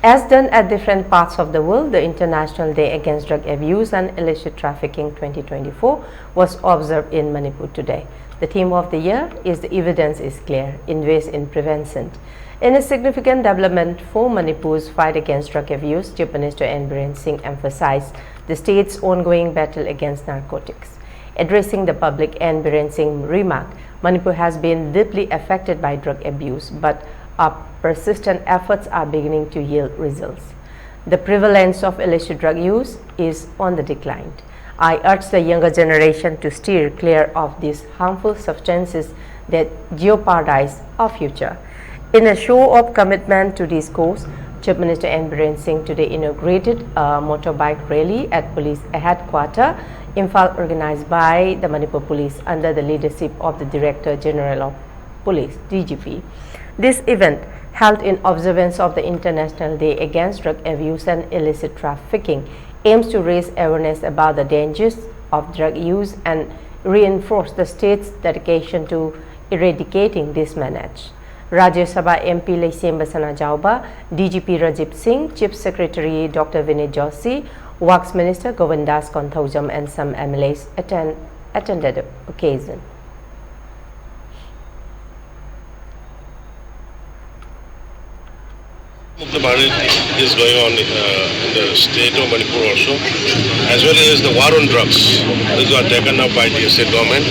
As done at different parts of the world, the International Day Against Drug Abuse and Illicit Trafficking 2024 was observed in Manipur today. The theme of the year is "The Evidence is Clear, Invest in Prevention." In a significant development for Manipur's fight against drug abuse, Chief Minister N. Biren Singh emphasized the state's ongoing battle against narcotics. Addressing the public, N. Biren Singh remarked, Manipur has been deeply affected by drug abuse, but our persistent efforts are beginning to yield results. The prevalence of illicit drug use is on the decline. I urge the younger generation to steer clear of these harmful substances that jeopardize our future. In a show of commitment to this cause, Chief Minister N. Biren Singh today inaugurated a motorbike rally at police headquarters, Imphal, organized by the Manipur Police under the leadership of the Director General of Police, DGP. This event, held in observance of the International Day Against Drug Abuse and Illicit Trafficking, aims to raise awareness about the dangers of drug use and reinforce the state's dedication to eradicating this menace. Rajya Sabha MP Laisem Basana Jauba, DGP Rajiv Singh, Chief Secretary Dr. Vinay Joshi, Works Minister Govindas Konthaujam and some MLAs attended the occasion. The Bharat is going on in the state of Manipur also, as well as the war on drugs. These are taken up by the state government,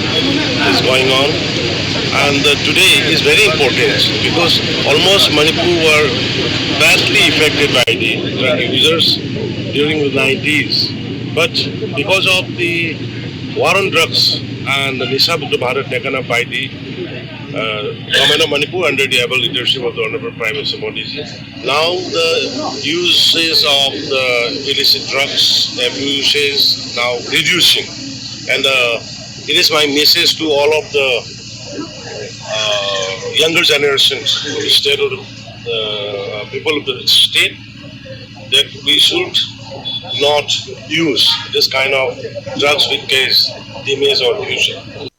is going on. And today is very important because almost Manipur were badly affected by the drug users during the 90s. But because of the war on drugs and the Nisha Mukta Bharat taken up by the government of Manipur under the able leadership of the Honorable Prime Minister Modi ji, now the uses of the illicit drugs abuse is now reducing. And it is my message to all of the younger generations of the state, of the people of the state, that we should not use this kind of drugs which cause damage our future.